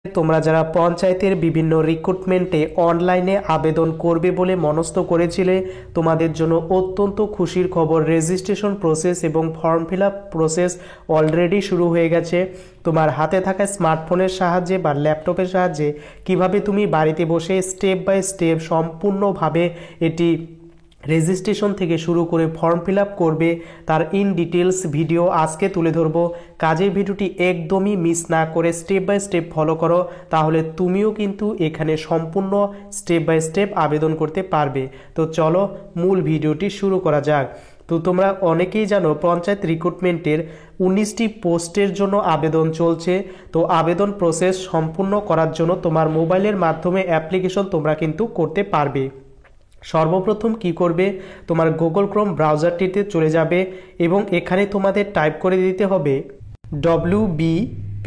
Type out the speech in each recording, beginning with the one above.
তোমরা যারা পঞ্চায়েতের বিভিন্ন রিক্রুটমেন্টে অনলাইনে আবেদন করবে বলে মনস্থ করেছিলে, তোমাদের জন্য অত্যন্ত খুশির খবর। রেজিস্ট্রেশন প্রসেস এবং form fill up process already শুরু হয়ে গেছে। তোমার হাতে থাকা স্মার্টফোনের সাহায্যে বা ল্যাপটপের সাহায্যে কিভাবে তুমি বাড়িতে বসে স্টেপ বাই স্টেপ সম্পূর্ণভাবে এটি রেজিস্ট্রেশন থেকে শুরু করে ফর্ম ফিল আপ করবে তার ইন ডিটেলস ভিডিও আজকে তুলে ধরবো। কাজের ভিডিওটি একদমই মিস না করে স্টেপ বাই স্টেপ ফলো করো, তাহলে তুমিও কিন্তু এখানে সম্পূর্ণ স্টেপ বাই স্টেপ আবেদন করতে পারবে। তো চলো মূল ভিডিওটি শুরু করা যাক। তো তোমরা অনেকেই জানো পঞ্চায়েত রিক্রুটমেন্টের 19টি পোস্টের জন্য আবেদন চলছে। তো আবেদন প্রসেস সম্পূর্ণ করার জন্য তোমার মোবাইলের মাধ্যমে অ্যাপ্লিকেশন তোমরা কিন্তু করতে পারবে। সর্বপ্রথম কি করবে, তোমার গুগল ক্রোম ব্রাউজারটিতে চলে যাবে এবং এখানে তোমাদের টাইপ করে দিতে হবে WBPRMS।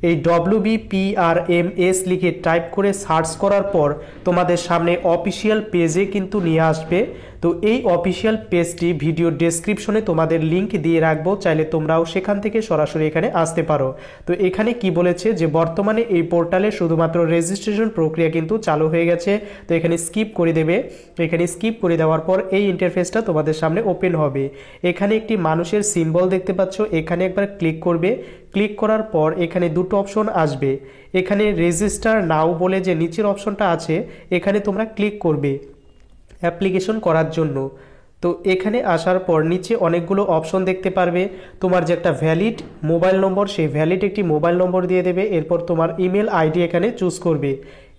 এই WBPRMS লিখে টাইপ করে সার্চ করার পর তোমাদের সামনে অফিসিয়াল পেজে কিন্তু নিয়ে আসবে। তো এই অফিসিয়াল পেজটি ভিডিও ডেসক্রিপশনে তোমাদের লিংক দিয়ে রাখবো, চাইলে তোমরাও সেখান থেকে সরাসরি এখানে আসতে পারো। তো এখানে কি বলেছে যে বর্তমানে এই পোর্টালে শুধুমাত্র রেজিস্ট্রেশন প্রক্রিয়া কিন্তু চালু হয়ে গেছে। তো এখানে স্কিপ করে দেবে। এখানে স্কিপ করে দেওয়ার পর এই ইন্টারফেসটা তোমাদের সামনে ওপেন হবে। এখানে একটি মানুষের সিম্বল দেখতে পাচ্ছ, এখানে একবার ক্লিক করবে। ক্লিক করার পর এখানে দুটো অপশন আসবে। এখানে রেজিস্টার নাও বলে যে নিচের অপশনটা আছে, এখানে তোমরা ক্লিক করবে অ্যাপ্লিকেশন করার জন্য। তো এখানে আসার পর নিচে অনেকগুলো অপশন দেখতে পারবে। তোমার যে একটা ভ্যালিড মোবাইল নম্বর, সেই ভ্যালিড একটি মোবাইল নম্বর দিয়ে দেবে। এরপর তোমার ইমেল আইডি এখানে চুজ করবে।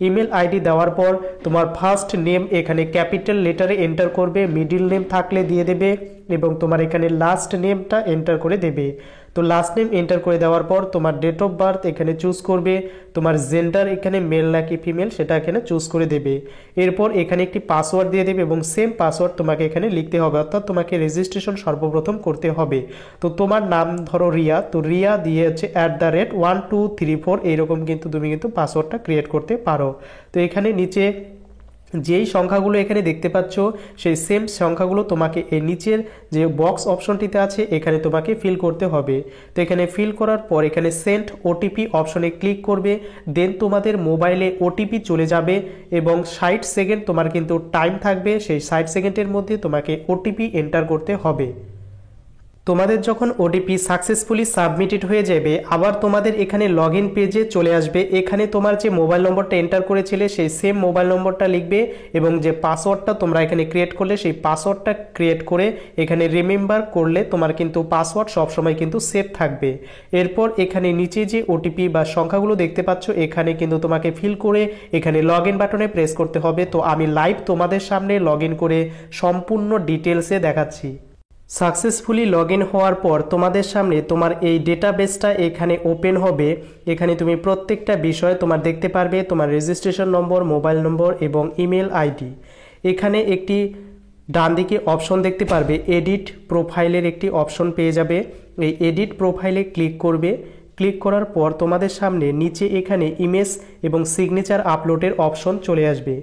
ইমেল আইডি দেওয়ার পর তোমার ফার্স্ট নেম এখানে ক্যাপিটাল লেটারে এন্টার করবে, মিডিল নেম থাকলে দিয়ে দেবে এবং তোমার এখানে লাস্ট নেমটা এন্টার করে দেবে। তো লাস্ট নেম এন্টার করে দেওয়ার পর তোমার ডেট অফ বার্থ এখানে চুজ করবে। তোমার জেন্ডার এখানে মেল নাকি ফিমেল সেটা এখানে চুজ করে দেবে। এরপর এখানে একটি পাসওয়ার্ড দিয়ে দেবে এবং সেম পাসওয়ার্ড তোমাকে এখানে লিখতে হবে, অর্থাৎ তোমাকে রেজিস্ট্রেশন সর্বপ্রথম করতে হবে। তো তোমার নাম ধরো রিয়া, তো রিয়া দিয়ে হচ্ছে @1234 এইরকম কিন্তু তুমি কিন্তু পাসওয়ার্ডটা ক্রিয়েট করতে পারো। তো এখানে নিচে যেই সংখ্যাগুলো এখানে দেখতে পাচ্ছ সেই সেম সংখ্যাগুলো তোমাকে এই নিচের যে বক্স অপশনটিতে আছে এখানে তোমাকে ফিল করতে হবে। তো এখানে ফিল করার পর এখানে সেন্ড ওটিপি অপশনে ক্লিক করবে। দেন তোমাদের মোবাইলে ওটিপি চলে যাবে এবং 60 সেকেন্ড তোমার কিন্তু টাইম থাকবে। সেই 60 সেকেন্ডের মধ্যে তোমাকে ওটিপি এন্টার করতে হবে। তোমাদের যখন ওটিপি সাকসেসফুলি সাবমিটেড হয়ে যাবে, আবার তোমাদের এখানে লগ ইন পেজে চলে আসবে। এখানে তোমার যে মোবাইল নম্বরটা এন্টার করেছিলে সেই সেম মোবাইল নম্বরটা লিখবে এবং যে পাসওয়ার্ডটা তোমরা এখানে ক্রিয়েট করলে সেই পাসওয়ার্ডটা ক্রিয়েট করে এখানে রিমেম্বার করলে তোমার কিন্তু পাসওয়ার্ড সবসময় কিন্তু সেভ থাকবে। এরপর এখানে নিচে যে ওটিপি বা সংখ্যাগুলো দেখতে পাচ্ছ এখানে কিন্তু তোমাকে ফিল করে এখানে লগ ইন বাটনে প্রেস করতে হবে। তো আমি লাইভ তোমাদের সামনে লগ ইন করে সম্পূর্ণ ডিটেলসে দেখাচ্ছি। সাকসেসফুলি লগ ইন হওয়ার পর তোমাদের সামনে তোমার এই ডেটাবেসটা এখানে ওপেন হবে। এখানে তুমি প্রত্যেকটা বিষয় তোমার দেখতে পারবে, তোমার রেজিস্ট্রেশন নম্বর, মোবাইল নম্বর এবং ইমেল আইডি। এখানে একটি ডান দিকে অপশন দেখতে পারবে, এডিট প্রোফাইলের একটি অপশন পেয়ে যাবে। এই এডিট প্রোফাইলে ক্লিক করবে। ক্লিক করার পর তোমাদের সামনে নিচে এখানে ইমেজ এবং সিগনেচার আপলোডের অপশন চলে আসবে।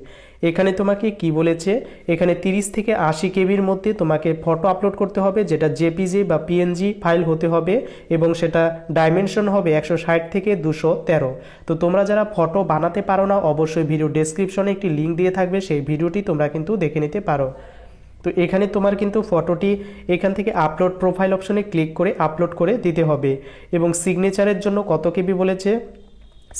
এখানে তোমাকে কি বলেছে, এখানে 30 থেকে 80 কেবির মধ্যে তোমাকে ফটো আপলোড করতে হবে, যেটা জেপিজি বা পিএনজি ফাইল হতে হবে এবং সেটা ডাইমেনশন হবে 160 থেকে 213। তো তোমরা যারা ফটো বানাতে পারো না, অবশ্যই ভিডিও ডেসক্রিপশনে একটি লিঙ্ক দিয়ে থাকবে, সেই ভিডিওটি তোমরা কিন্তু দেখে নিতে পারো। তো এখানে তোমার কিন্তু ফটোটি এখান থেকে আপলোড প্রোফাইল অপশনে ক্লিক করে আপলোড করে দিতে হবে। এবং সিগনেচারের জন্য কত কেবি বলেছে,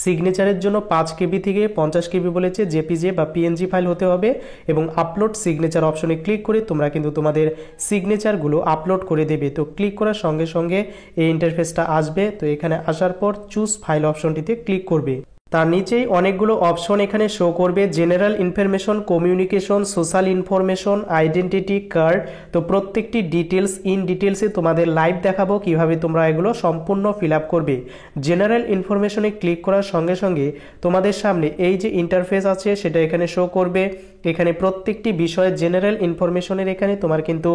সিগনেচারের জন্য 5 কেবি থেকে 50 কেবি বলেছে, জেপিজি বা পিএনজি ফাইল হতে হবে এবং আপলোড সিগনেচার অপশনে ক্লিক করে তোমরা কিন্তু তোমাদের সিগনেচারগুলো আপলোড করে দেবে। তো ক্লিক করার সঙ্গে সঙ্গে এই ইন্টারফেসটা আসবে। তো এখানে আসার পর চুজ ফাইল অপশনটিতে ক্লিক করবে। তার নিচেই অনেকগুলো অপশন এখানে শো করবে, general information, communication, social information, identity card. তো প্রত্যেকটি ডিটেলস ইন ডিটেলসে তোমাদের লাইভ দেখাবো কিভাবে তোমরা এগুলো সম্পূর্ণ ফিল আপ করবে। জেনারেল ইনফরমেশনে ক্লিক করার সঙ্গে সঙ্গে তোমাদের সামনে এই যে ইন্টারফেস আছে সেটা এখানে শো করবে। এখানে প্রত্যেকটি বিষয়ের জেনারেল ইনফরমেশনের এখানে তোমার কিন্তু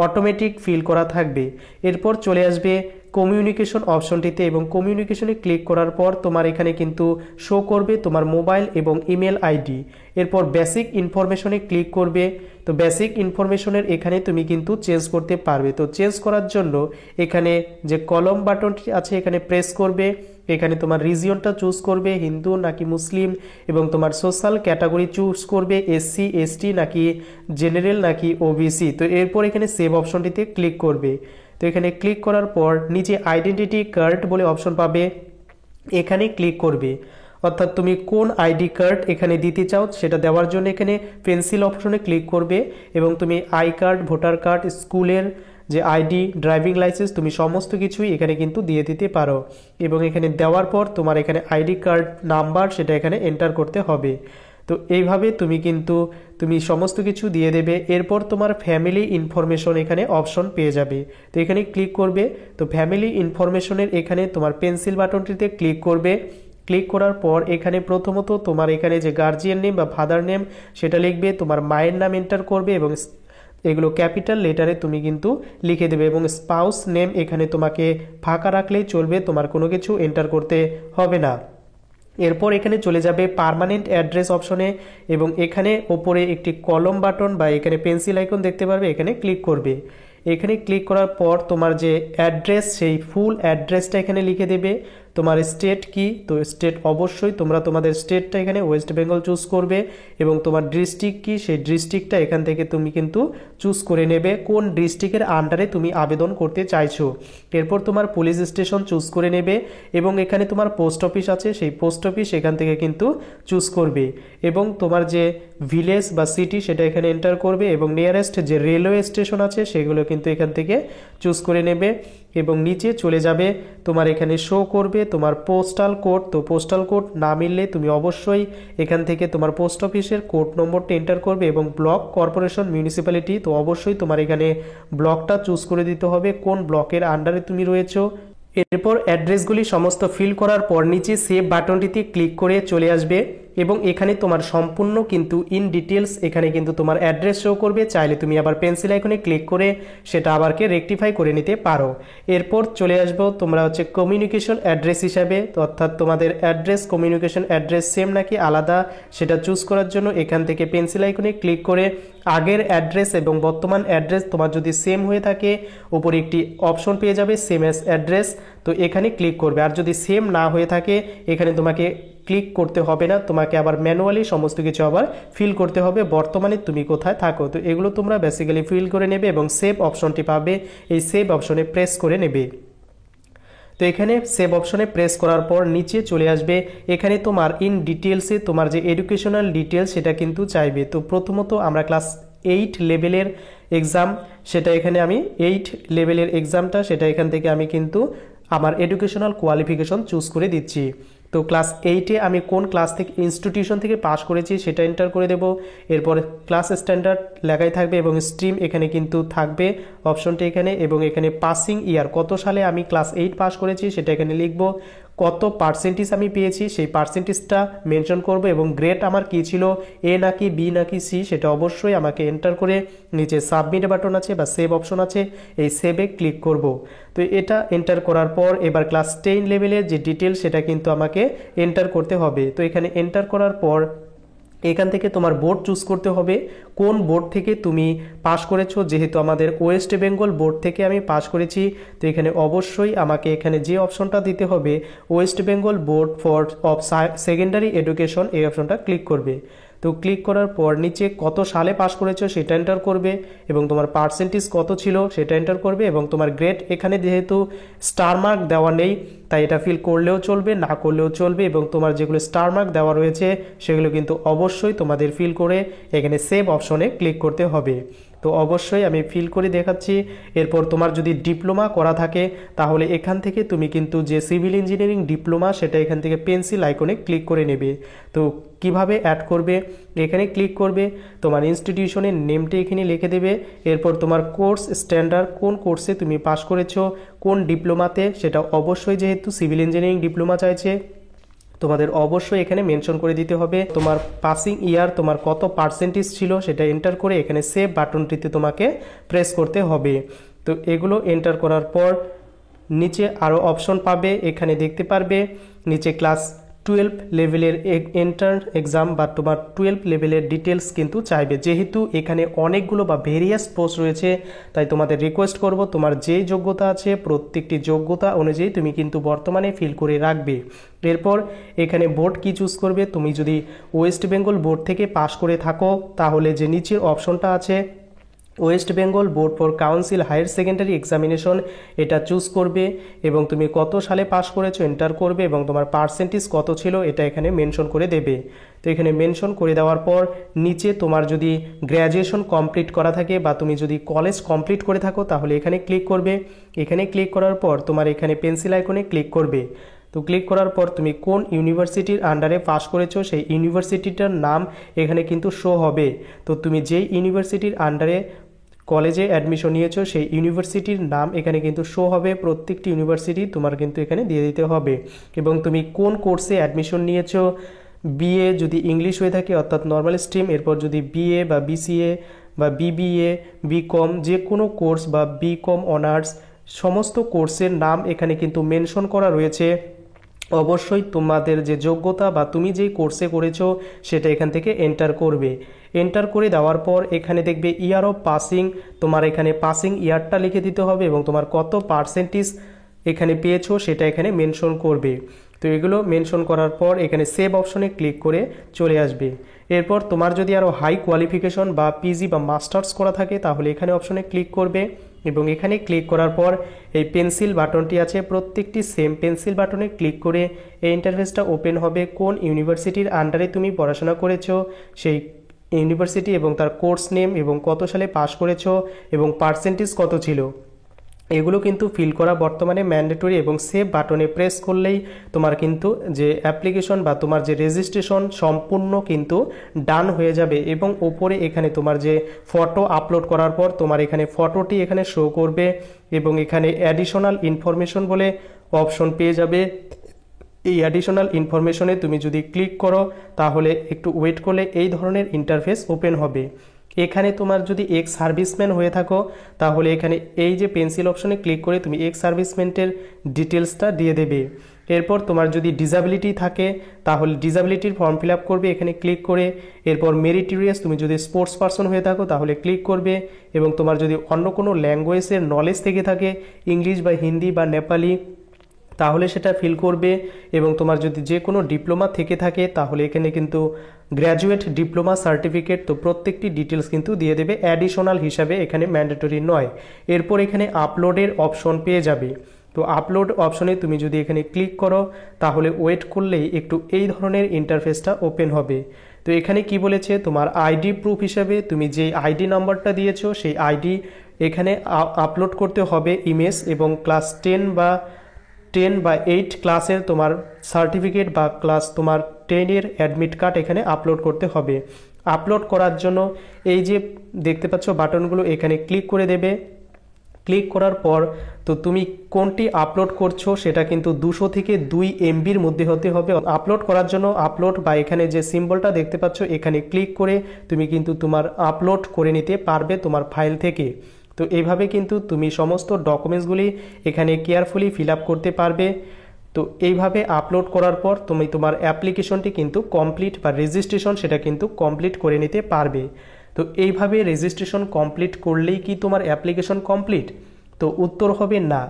অটোমেটিক ফিল করা থাকবে। এরপর চলে আসবে কমিউনিকেশন অপশনটিতে এবং কমিউনিকেশনে ক্লিক করার পর তোমার এখানে কিন্তু শো করবে তোমার মোবাইল এবং ইমেল আইডি। এরপর বেসিক ইনফরমেশনে ক্লিক করবে। তো বেসিক ইনফরমেশনের এখানে তুমি কিন্তু চেঞ্জ করতে পারবে। তো চেঞ্জ করার জন্য এখানে যে কলম বাটনটি আছে এখানে প্রেস করবে। এখানে তোমার রিজিয়নটা চুজ করবে হিন্দু নাকি মুসলিম, এবং তোমার সোশ্যাল ক্যাটাগরি চুজ করবে এসসি এসটি নাকি জেনারেল নাকি ওবিসি। তো এরপর এখানে সেভ অপশনটিতে ক্লিক করবে। তো এখানে ক্লিক করার পর নিচে আইডেন্টিটি কার্ড বলে অপশন পাবে, এখানে ক্লিক করবে। অর্থাৎ তুমি কোন আইডি কার্ড এখানে দিতে চাও সেটা দেওয়ার জন্য এখানে পেন্সিল অপশনে ক্লিক করবে, এবং তুমি আই কার্ড, ভোটার কার্ড, স্কুলের যে আইডি, ড্রাইভিং লাইসেন্স, তুমি সমস্ত কিছুই এখানে কিন্তু দিয়ে দিতে পারো। এবং এখানে দেওয়ার পর তোমার এখানে আইডি কার্ড নাম্বার সেটা এখানে এন্টার করতে হবে। তো এইভাবে তুমি সমস্ত কিছু দিয়ে দেবে। এরপর তোমার ফ্যামিলি ইনফরমেশন এখানে অপশন পেয়ে যাবে। তো এখানে ক্লিক করবে। তো ফ্যামিলি ইনফরমেশনের এখানে তোমার পেন্সিল বাটনটিতে ক্লিক করবে। ক্লিক করার পর এখানে প্রথমত তোমার এখানে যে গার্জিয়ান নেম বা ফাদার নেম সেটা লিখবে, তোমার মায়ের নাম এন্টার করবে এবং এগুলো ক্যাপিটাল লেটারে তুমি কিন্তু লিখে দেবে, এবং স্পাউস নেম এখানে তোমাকে ফাঁকা রাখলেই চলবে, তোমার কোনো কিছু এন্টার করতে হবে না। এরপর এখানে চলে যাবে পার্মানেন্ট অ্যাড্রেস অপশনে, এবং এখানে ওপরে একটি কলম বাটন বা এখানে পেন্সিল আইকন দেখতে পারবে, এখানে ক্লিক করবে। এখানে ক্লিক করার পর তোমার যে অ্যাড্রেস সেই ফুল অ্যাড্রেসটা এখানে লিখে দেবে। তোমার স্টেট কি, তো স্টেট অবশ্যই তোমরা তোমাদের স্টেটটা এখানে ওয়েস্ট বেঙ্গল চুজ করবে, এবং তোমার ডিস্ট্রিক্ট কি সেই ডিস্ট্রিক্টটা এখান থেকে তুমি কিন্তু চুজ করে নেবে কোন ডিস্ট্রিক্টের আন্ডারে তুমি আবেদন করতে চাইছো। এরপর তোমার পুলিশ স্টেশন চুজ করে নেবে, এবং এখানে তোমার পোস্ট অফিস আছে সেই পোস্ট অফিস এখান থেকে কিন্তু চুজ করবে, এবং তোমার যে ভিলেজ বা সিটি সেটা এখানে এন্টার করবে, এবং নিয়ারেস্ট যে রেলওয়ে স্টেশন আছে সেগুলো কিন্তু এখান থেকে চুজ করে নেবে। এবং নিচে চলে যাবে, তোমার এখানে শো করবে তোমার পোস্টাল কোড। তো পোস্টাল কোড না মিললে তুমি অবশ্যই এখান থেকে তোমার পোস্ট অফিসের কোড নম্বরটা এন্টার করবে, এবং ব্লক, কর্পোরেশন, মিউনিসিপ্যালিটি, তো অবশ্যই তোমার এখানে ব্লকটা চুজ করে দিতে হবে কোন ব্লকের আন্ডারে তুমি রয়েছো। এরপর অ্যাড্রেসগুলি সমস্ত ফিল করার পর নিচে সেভ বাটনটিতে ক্লিক করে চলে আসবে, এবং এখানে তোমার সম্পূর্ণ কিন্তু ইন ডিটেলস এখানে কিন্তু তোমার অ্যাড্রেস শো করবে। চাইলে তুমি আবার পেন্সিল আইকনে ক্লিক করে সেটা আবারকে রেকটিফাই করে নিতে পারো। এরপর চলে আসবো তোমরা হচ্ছে কমিউনিকেশন অ্যাড্রেস হিসাবে, তো অর্থাৎ তোমাদের অ্যাড্রেস কমিউনিকেশন অ্যাড্রেস সেম নাকি আলাদা সেটা চুজ করার জন্য এখান থেকে পেন্সিল আইকনে ক্লিক করে আগের অ্যাড্রেস এবং বর্তমান অ্যাড্রেস তোমার যদি সেম হয়ে থাকে উপরে একটি অপশন পেয়ে যাবে সেম অ্যাজ অ্যাড্রেস, তো এখানে ক্লিক করবে। আর যদি সেম না হয়ে থাকে এখানে তোমাকে ক্লিক করতে হবে না, তোমাকে আবার ম্যানুয়ালি সমস্ত কিছু আবার ফিল করতে হবে বর্তমানে তুমি কোথায় থাকো। তো এগুলো তোমরা বেসিক্যালি ফিল করে নেবে এবং সেভ অপশনটি পাবে, এই সেভ অপশনে প্রেস করে নেবে। তো এখানে সেভ অপশনে প্রেস করার পর নিচে চলে আসবে, এখানে তোমার ইন ডিটেলসে তোমার যে এডুকেশনাল ডিটেলস সেটা কিন্তু চাইবে। তো প্রথমত আমরা ক্লাস 8 লেভেলের এক্সাম, সেটা এখানে আমি 8 লেভেলের এক্সামটা সেটা এখান থেকে আমি কিন্তু আমার এডুকেশনাল কোয়ালিফিকেশন চুজ করে দিচ্ছি। তো ক্লাস 8-এ আমি কোন ক্লাস থেকে ইনস্টিটিউশন থেকে পাস করেছি সেটা এন্টার করে দেব। এরপরে ক্লাস স্ট্যান্ডার্ড লেখাই থাকবে এবং স্ট্রিম এখানে কিন্তু থাকবে অপশনটা এখানে, এবং এখানে পাসিং ইয়ার কত সালে আমি ক্লাস 8 পাস করেছি সেটা এখানে লিখব, কত পার্সেন্টেজ আমি পেয়েছি সেই পার্সেন্টেজটা মেনশন করব, এবং গ্রেড আমার কি ছিল এ নাকি বি নাকি সি সেটা অবশ্যই আমাকে এন্টার করে নিচে সাবমিট বাটন আছে বা সেভ অপশন আছে এই সেভে ক্লিক করব। তো এটা এন্টার করার পর এবার ক্লাস 10 লেভেলের যে ডিটেল সেটা কিন্তু আমাকে এন্টার করতে হবে। তো এখানে এন্টার করার পর এখান থেকে তোমার বোর্ড চুজ করতে হবে কোন বোর্ড থেকে তুমি পাস করেছো। যেহেতু আমাদের ওয়েস্ট বেঙ্গল বোর্ড থেকে আমি পাস করেছি, তো এখানে অবশ্যই আমাকে এখানে যে অপশনটা দিতে হবে West Bengal board for of secondary education, এই অপশনটা ক্লিক করবে। তো ক্লিক করার পর নিচে কত সালে পাস করেছো সেটা এন্টার করবে, এবং তোমার পার্সেন্টেজ কত ছিল সেটা এন্টার করবে, এবং তোমার গ্রেড এখানে যেহেতু স্টার মার্ক দেওয়া নেই তাই এটা ফিল করলেও চলবে না করলেও চলবে, এবং তোমার যেগুলো স্টার মার্ক দেওয়া রয়েছে সেগুলো কিন্তু অবশ্যই তোমাদের ফিল করে এখানে সেভ অপশনে ক্লিক করতে হবে। তো অবশ্যই আমি ফিল করে দেখাচ্ছি। এরপর তোমার যদি ডিপ্লোমা করা থাকে তাহলে এখান থেকে তুমি কিন্তু যে সিভিল ইঞ্জিনিয়ারিং ডিপ্লোমা সেটা এখান থেকে পেন্সিল আইকনে ক্লিক করে নেবে। তো কিভাবে অ্যাড করবে, এখানে ক্লিক করবে, তোমার ইনস্টিটিউশনের নেমটা এখানে লিখে দেবে, এরপর তোমার কোর্স স্ট্যান্ডার্ড কোন কোর্সে তুমি পাস করেছো কোন ডিপ্লোমাতে, সেটা অবশ্যই যেহেতু সিভিল ইঞ্জিনিয়ারিং ডিপ্লোমা চাইছে তোমাদের অবশ্যই এখানে মেনশন করে দিতে হবে। তোমার পাসিং ইয়ার তোমার কত পার্সেন্টেজ ছিল সেটা এন্টার করে এখানে সেভ বাটনটিতে তোমাকে প্রেস করতে হবে। তো এগুলো এন্টার করার পর নিচে আরও অপশন পাবে, এখানে দেখতে পারবে নিচে ক্লাস 12 লেভেলের এন্ট্রান্স এক্সাম বা তোমার 12 লেভেলের ডিটেলস কিন্তু চাইবে। যেহেতু এখানে অনেকগুলো বা ভেরিয়াস পোস্ট রয়েছে, তাই তোমাদের রিকোয়েস্ট করব তোমার যেই যোগ্যতা আছে প্রত্যেকটি যোগ্যতা অনুযায়ী তুমি কিন্তু বর্তমানে ফিল করে রাখবে। এরপর এখানে বোর্ড কি চুজ করবে, তুমি যদি ওয়েস্ট বেঙ্গল বোর্ড থেকে পাশ করে থাকো তাহলে যে নিচের অপশনটা আছে West Bengal board for council higher secondary examination, এটা চুজ করবে এবং তুমি কত সালে পাশ করেছো এন্টার করবে এবং তোমার পার্সেন্টেজ কত ছিল এটা এখানে মেনশন করে দেবে। তো এখানে মেনশন করে দেওয়ার পর নিচে তোমার যদি গ্র্যাজুয়েশন কমপ্লিট করা থাকে বা তুমি যদি কলেজ কমপ্লিট করে থাকো তাহলে এখানে ক্লিক করবে। এখানে ক্লিক করার পর তোমার এখানে পেন্সিল আইকনে ক্লিক করবে। তো ক্লিক করার পর তুমি কোন ইউনিভার্সিটির আন্ডারে পাস করেছো সেই ইউনিভার্সিটিটার নাম এখানে কিন্তু শো হবে। তো তুমি যেই ইউনিভার্সিটির আন্ডারে কলেজে অ্যাডমিশন নিয়েছো সেই ইউনিভার্সিটির নাম এখানে কিন্তু শো হবে। প্রত্যেকটি ইউনিভার্সিটি তোমার কিন্তু এখানে দিয়ে দিতে হবে এবং তুমি কোন কোর্সে অ্যাডমিশন নিয়েছো, বিএ যদি ইংলিশ হয়ে থাকে অর্থাৎ নর্মাল স্ট্রিম, এরপর যদি বিএ বা বিসিএ বা বিবিএ বিকম যে কোনো কোর্স বা বিকম অনার্স সমস্ত কোর্সের নাম এখানে কিন্তু মেনশন করা রয়েছে। অবশ্যই তোমাদের যে যোগ্যতা বা তুমি যেই কোর্সে করেছো সেটা এখান থেকে এন্টার করবে। এন্টার করে দেওয়ার পর এখানে দেখবে ইয়ার অফ পাসিং, তোমার এখানে পাসিং ইয়ারটা লিখে দিতে হবে এবং তোমার কত পার্সেন্টেজ এখানে পেয়েছো সেটা এখানে মেনশন করবে। তো এগুলো মেনশন করার পর এখানে সেভ অপশনে ক্লিক করে চলে আসবে। এরপর তোমার যদি আরও হাই কোয়ালিফিকেশন বা পিজি বা মাস্টার্স করা থাকে তাহলে এখানে অপশনে ক্লিক করবে এবং এখানে ক্লিক করার পর এই পেন্সিল বাটনটি আছে প্রত্যেকটি সেম পেন্সিল বাটনে ক্লিক করে এই ইন্টারফেসটা ওপেন হবে। কোন ইউনিভার্সিটির আন্ডারে তুমি পড়াশোনা করেছো সেই ইউনিভার্সিটি এবং তার কোর্স নেম এবং কত সালে পাস করেছো এবং পার্সেন্টেজ কত ছিল এগুলো কিন্তু ফিল করা বর্তমানে ম্যান্ডেটরি এবং সেভ বাটনে প্রেস করলেই তোমার কিন্তু যে অ্যাপ্লিকেশন বা তোমার যে রেজিস্ট্রেশন সম্পূর্ণ কিন্তু ডান হয়ে যাবে এবং ওপরে এখানে তোমার যে ফটো আপলোড করার পর তোমার এখানে ফটোটি এখানে শো করবে এবং এখানে অ্যাডিশনাল ইনফরমেশন বলে অপশন পেয়ে যাবে। এই অ্যাডিশনাল ইনফরমেশনে তুমি যদি ক্লিক করো তাহলে একটু ওয়েট করলে এই ধরনের ইন্টারফেস ওপেন হবে। এখানে তোমার যদি এক্স সার্ভিসম্যান হয়ে থাকো তাহলে এখানে এই যে পেন্সিল অপশনে ক্লিক করে তুমি এক্স সার্ভিসম্যানের ডিটেলসটা দিয়ে দেবে। এরপর তোমার যদি ডিসএবিলিটি থাকে তাহলে ডিসএবিলিটির ফর্ম ফিল আপ করবে এখানে ক্লিক করে। এরপর মেরিটোরিয়াস তুমি যদি স্পোর্টস পারসন হয়ে থাকো তাহলে ক্লিক করবে এবং তোমার যদি অন্য কোনো ল্যাঙ্গুয়েজের নলেজ থেকে থাকে ইংলিশ বা হিন্দি বা নেপালি তাহলে সেটা ফিল করবে এবং তোমার যদি যে কোনো ডিপ্লোমা থেকে থাকে তাহলে এখানে কিন্তু গ্র্যাজুয়েট ডিপ্লোমা সার্টিফিকেট তো প্রত্যেকটি ডিটেলস কিন্তু দিয়ে দেবে অ্যাডিশনাল হিসাবে, এখানে ম্যান্ডেটরি নয়। এরপর এখানে আপলোডের অপশন পেয়ে যাবে। তো আপলোড অপশনে তুমি যদি এখানে ক্লিক করো তাহলে ওয়েট করলেই একটু এই ধরনের ইন্টারফেসটা ওপেন হবে। তো এখানে কি বলেছে তোমার আইডি প্রুফ হিসাবে তুমি যে আইডি নাম্বারটা দিয়েছো সেই আইডি এখানে আপলোড করতে হবে ইমেজ এবং ক্লাস 10 বা 8 ক্লাসের তোমার সার্টিফিকেট বা ক্লাস তোমার 10-এর অ্যাডমিট কার্ড এখানে আপলোড করতে হবে। আপলোড করার জন্য এই যে দেখতে পাচ্ছ বাটনগুলো এখানে ক্লিক করে দেবে। ক্লিক করার পর তো তুমি কোনটি আপলোড করছো সেটা কিন্তু 200 থেকে 2 MBর মধ্যে হতে হবে। আপলোড করার জন্য আপলোড বা এখানে যে সিম্বলটা দেখতে পাচ্ছ এখানে ক্লিক করে তুমি কিন্তু তোমার আপলোড করে নিতে পারবে তোমার ফাইল থেকে। তো এইভাবে কিন্তু তুমি সমস্ত ডকুমেন্টসগুলি এখানে কেয়ারফুলি ফিল আপ করতে পারবে। তো এইভাবে আপলোড করার পর তুমি তোমার অ্যাপ্লিকেশনটি কিন্তু কমপ্লিট বা রেজিস্ট্রেশন সেটা কিন্তু কমপ্লিট করে নিতে পারবে। তো এইভাবে রেজিস্ট্রেশন কমপ্লিট করলেই কি তোমার অ্যাপ্লিকেশন কমপ্লিট? তো উত্তর হবে না।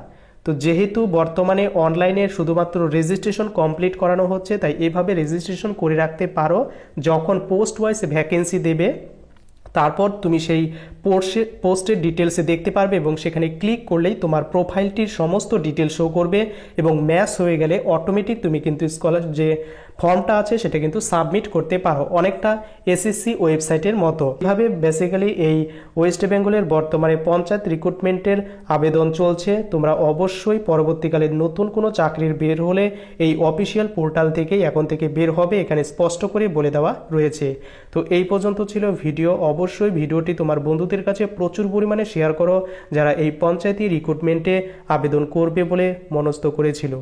তো যেহেতু বর্তমানে অনলাইনে শুধুমাত্র রেজিস্ট্রেশন কমপ্লিট করানো হচ্ছে তাই এভাবে রেজিস্ট্রেশন করে রাখতে পারো। যখন পোস্ট ওয়াইজ ভ্যাকেন্সি দেবে তারপর তুমি সেই পোস্টের ডিটেলসে দেখতে পারবে এবং সেখানে ক্লিক করলেই তোমার প্রোফাইলটির সমস্ত ডিটেলস শো করবে এবং ম্যাচ হয়ে গেলে অটোমেটিক তুমি কিন্তু স্কলার যে ফর্মটা আছে সেটা কিন্তু সাবমিট করতে পারো, অনেকটা এসএসসি ওয়েবসাইটের মতো। এভাবে বেসিক্যালি এই ওয়েস্ট বেঙ্গলের বর্তমানে পঞ্চায়েত রিক্রুটমেন্টের আবেদন চলছে। তোমরা অবশ্যই পরবর্তীকালে নতুন কোনো চাকরির বের হলে এই অফিসিয়াল পোর্টাল থেকেই এখন থেকে বের হবে, এখানে স্পষ্ট করে বলে দেওয়া রয়েছে। তো এই পর্যন্ত ছিল ভিডিও। অবশ্যই ভিডিওটি তোমার বন্ধুদের কাছে প্রচুর পরিমাণে শেয়ার করো যারা এই পঞ্চায়েতি রিক্রুটমেন্টে আবেদন করবে বলে মনস্থ করেছিল।